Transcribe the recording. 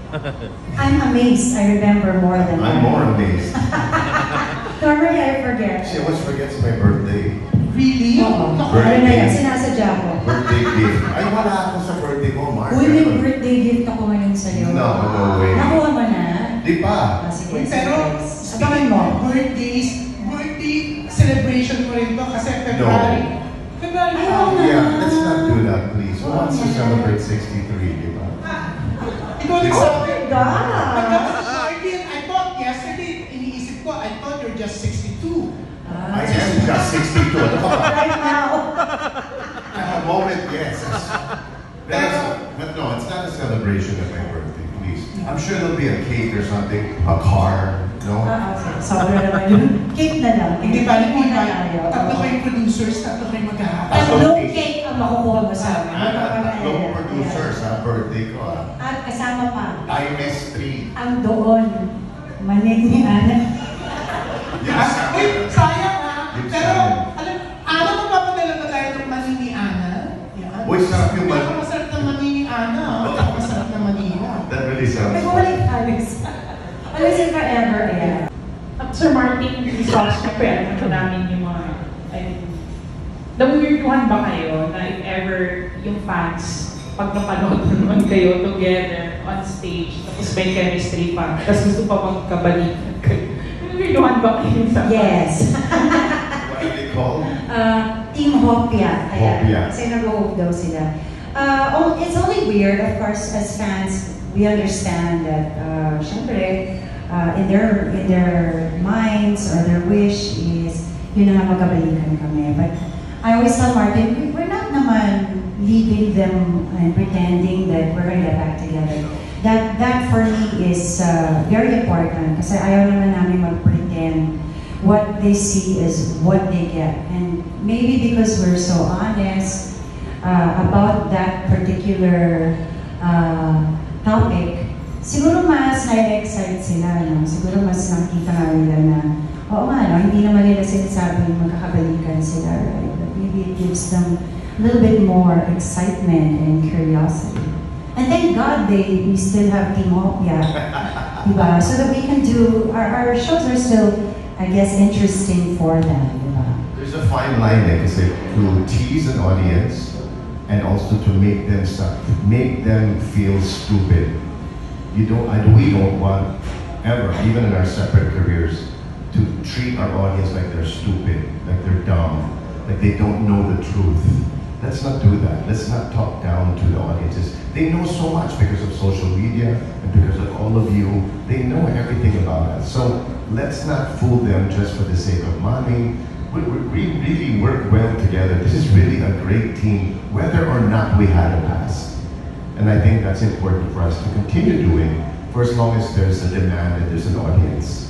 I'm amazed. I remember more than I'm that. more amazed. Normally, I forget. She always forgets my birthday. Really? Oo. Birthday. Ano na yan? Sinasadya ko. Birthday gift. Ay, wala ako sa birthday ko, Mark. Uy, may birthday gift ako ngayon sa'yo. No way. Nakuha mo na? Di pa. Ah, sige, Uy, pero, surprise. Abangan speaking mo. of birthdays, birthday celebration mo rin to kasi February. February Ay, pa. oo nga. Yeah, let's not do that, please. Who wants to celebrate 63, di ba? Ikaw Oh nagsabi. my God! Pagkatapos ng party, I thought yesterday, iniisip ko, I thought you're just 62. I am just 62. Ano ka ba? Right now. At the moment, yes. But no, it's not a celebration of my birthday, please. I'm sure there'll be a cake or something, a car, no? Sobra naman yun. Cake na lang. Hindi ba, hindi ba? tayo. Tatlo kayong producers, tatlo kayong maghahatas. Tatlong cake ang makukuha mo sa amin. Tatlong producers, ha? Birthday ko, ha? At kasama pa, Times 3. ang doon, manig ni Ana. Yes, Uy, sayang ha. Yes, Pero, sayang. alam mo, papadala na tayo ng mani ni Ana? Yan. Uy, sarap yung mani. Pinakamasarap ng mani ni Ana. Pinakamasarap ng Manila. That really sounds fun. Nag-ulit Alice. Alice in forever, eh. At Sir Martin, results niya pwede ko namin yung mga, na-weirduhan ba kayo na if ever yung fans, pag napanood naman kayo together on stage, tapos may chemistry pa, tapos gusto pa magkabalikan kayo. Na-weirduhan ba kayo sa Yes. What are they called? Team Hopia. Hopia. Kasi nag-hope daw sila. It's only weird, of course, as fans, we understand that, syempre, in their minds or their wish is, yun na nga magkabalikan kami. But I always tell Martin, we're not naman leaving them and pretending that we're gonna get back together. That for me is very important kasi ayaw naman namin mag-pretend. What they see is what they get. And maybe because we're so honest about that particular topic, siguro mas na-excite sila, no? Siguro mas nakikita nga nila na, oo nga, no? Hindi naman nila sinasabing magkakabalikan sila, right? But maybe it gives them a little bit more excitement and curiosity. And thank God we still have Team Hopia, diba? So that we can do, our shows are still, I guess, interesting for them, diba? There's a fine line there, kasi to tease an audience and also to make them feel stupid. We don't want ever, even in our separate careers, to treat our audience like they're stupid, like they're dumb, like they don't know the truth. Let's not do that. Let's not talk down to the audiences. They know so much because of social media and because of all of you. They know everything about us. So let's not fool them just for the sake of money. We really work well together. This is really a great team, whether or not we had a past. And I think that's important for us to continue doing for as long as there's a demand and there's an audience.